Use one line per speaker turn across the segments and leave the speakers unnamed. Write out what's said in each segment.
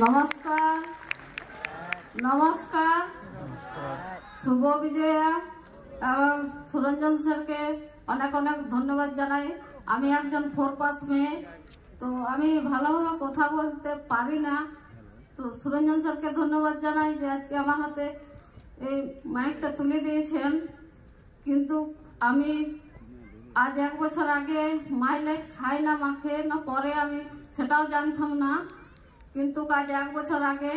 নমস্কার নমস্কার শুভ বিজয়া এবং সুরঞ্জন স্যারকে অনেক অনেক ধন্যবাদ জানাই। আমি একজন 4 পাস মেয়ে, তো আমি ভালোভাবে কথা বলতে পারি না, তো সুরঞ্জন স্যারকে ধন্যবাদ জানাই যে আজকে আমার হাতে এই মাইকটা তুলে দিয়েছেন। কিন্তু আমি আজ 1 বছর আগে মাইলে খাই না মাখে না পরে আমি সেটাও জানতাম না, কিন্তু আজ 1 বছর আগে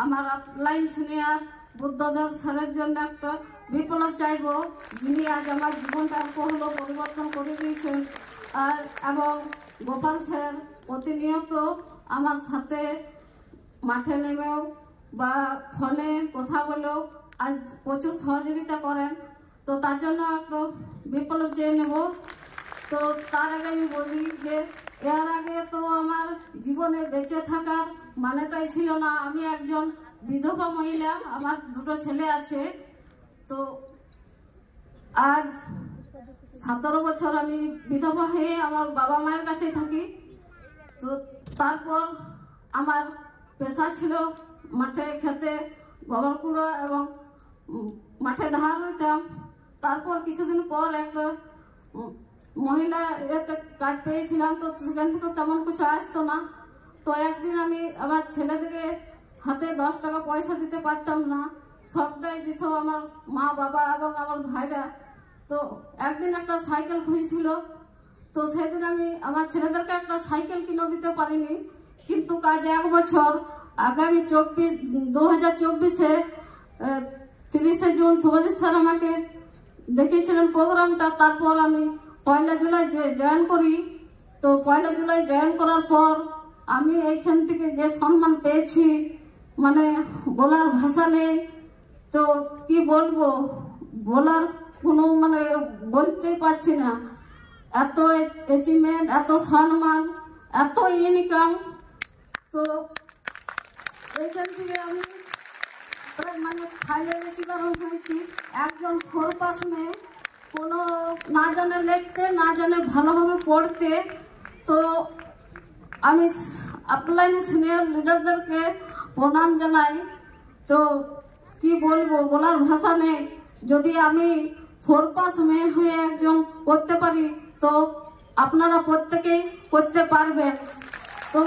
আমার আপলাইন সিনিয়র বুদ্ধদেব স্যারের জন্য একটা বিপ্লব চাইব, যিনি আজ আমার জীবনটা হলো পরিবর্তন করে দিয়েছেন। আর এবং গোপাল স্যার প্রতিনিয়ত আমার সাথে মাঠে নেমেও বা ফোনে কথা বলেও আজ প্রচুর সহযোগিতা করেন, তো তার জন্য একটু বিপ্লব চেয়ে নেব। তো তার আগে আমি বলি যে এর আগে তো আমার জীবনে বেঁচে থাকার মানেটাই ছিল না। আমি একজন বিধবা মহিলা, আমার 2টো ছেলে আছে, তো আজ 17 বছর আমি বিধবা হয়ে আমার বাবা মায়ের কাছেই থাকি। তো তারপর আমার পেশা ছিল মাঠে খেতে গোবর কুড়ো এবং মাঠে ধার হইতাম। তারপর কিছুদিন পর একটা মহিলা এতে কাজ পেয়েছিলাম, তো সেখান থেকে তেমন কিছু আসতো না। তো একদিন আমি আমার ছেলেদেরকে হাতে 10 টাকা পয়সা দিতে পারতাম না, সবটাই দিত আমার মা বাবা এবং আমার ভাইরা। তো একদিন একটা সাইকেল খুঁজছিল, তো সেদিন আমি আমার ছেলেদেরকে একটা সাইকেল কিনে দিতে পারিনি। কিন্তু কাজ 1 বছর আগামী 2024-এ 30শে জুন শুভজিৎ স্যার আমাকে দেখিয়েছিলেন প্রোগ্রামটা। তারপর আমি 1 জুলাই জয়েন করি। তো 1 জুলাই জয়েন করার পর আমি এইখান থেকে যে সম্মান পেয়েছি মানে বলার ভাষা নেই। তো কি বলবো, বলার কোনো মানে বলতেই পারছি না। এত অ্যাচিভমেন্ট, এত সম্মান, এত ইনকাম, তো এইখান থেকে আমি মানে থাইল্যান্ডে শিকার হয়েছি। একজন 4 পাস মেয়ে, কোনো না জানে লিখতে, না জানে ভালোভাবে পড়তে। তো আমি আপলাইন সিনিয়র লিডারদেরকে প্রণাম জানাই। তো কি বলবো, বলার ভাষা নেই। যদি আমি 4 পাস মেয়ে হয়ে একজন করতে পারি, তো আপনারা প্রত্যেকেই করতে পারবেন। তো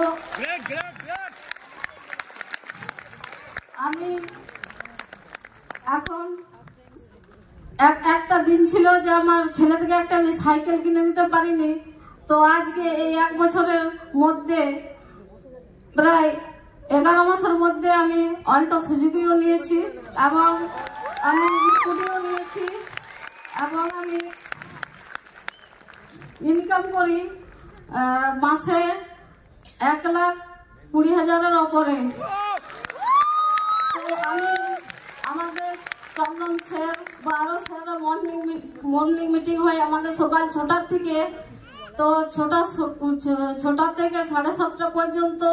আমি এখন একটা দিন ছিল যে আমার ছেলেদেরকে একটা আমি সাইকেল কিনে দিতে পারিনি। তো আজকে এই 1 বছরের মধ্যে প্রায় 11 মাসের মধ্যে আমি অল্টো সুজুকিও নিয়েছি এবং আমি স্কুটিও নিয়েছি এবং আমি ইনকাম করি মাসে 1,20,000-এর ওপরে। তো আমি আমাদের চন্দন স্যার বা আরো স্যাররা মর্নিং মিটিং হয় আমাদের সকাল 6টার থেকে। তো 6টা থেকে 7:30 পর্যন্ত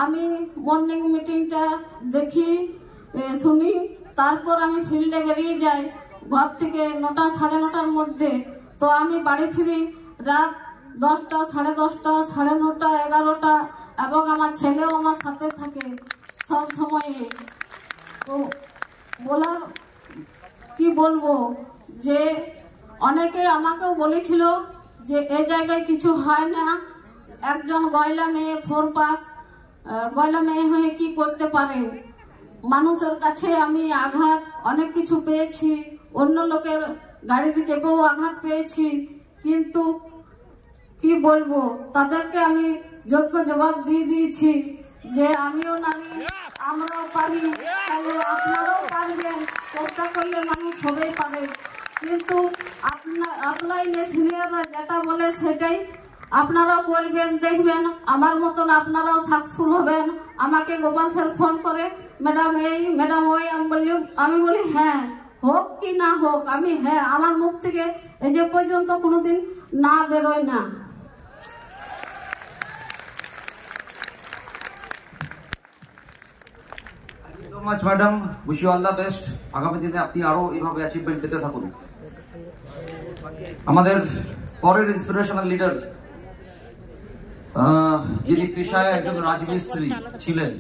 আমি মর্নিং মিটিংটা দেখি শুনি। তারপর আমি ফিল্ডে বেরিয়ে যাই ঘর থেকে 9টা 9:30-র মধ্যে। তো আমি বাড়ি ফিরি রাত 10টা 10:30 9:30 11টা এবং আমার ছেলেও আমার সাথে থাকে সব সময়ে। তো বলার কি বলবো যে অনেকে আমাকেও বলেছিল যে এই জায়গায় কিছু হয় না, একজন গয়লা মেয়ে 4 পাস গয়লা মেয়ে হয়ে কি করতে পারে। মানুষের কাছে আমি আঘাত অনেক কিছু পেয়েছি, অন্য লোকের গাড়িতে চেপেও আঘাত পেয়েছি, কিন্তু কি বলবো তাদেরকে আমি যোগ্য জবাব দিয়ে দিয়েছি যে আমিও নারী, আমরাও পারি, তাহলে আপনারাও পারবেন, চেষ্টা করলে মানুষ সবাই পারে। কিন্তু আপলাইনে সিনিয়ররা যেটা বলে সেটাই আপনারাও করবেন, দেখবেন আমার মতন আপনারাও সাকসেসফুল হবেন। আমাকে গোপাল স্যার ফোন করে ম্যাডাম এই ম্যাডাম ওই, আমি বলি হ্যাঁ, হোক কি না হোক আমি হ্যাঁ, আমার মুখ থেকে এই যে পর্যন্ত কোনোদিন না বেরোয় না।
Much madam, wish you all the best. আগামী দিনে আপনি আরো এইভাবে অ্যাচিভমেন্ট পেতে থাকুন। আমাদের পরের ইন্সপিরেশনাল লিডার যিনি পেশায় একজন রাজমিস্ত্রি ছিলেন।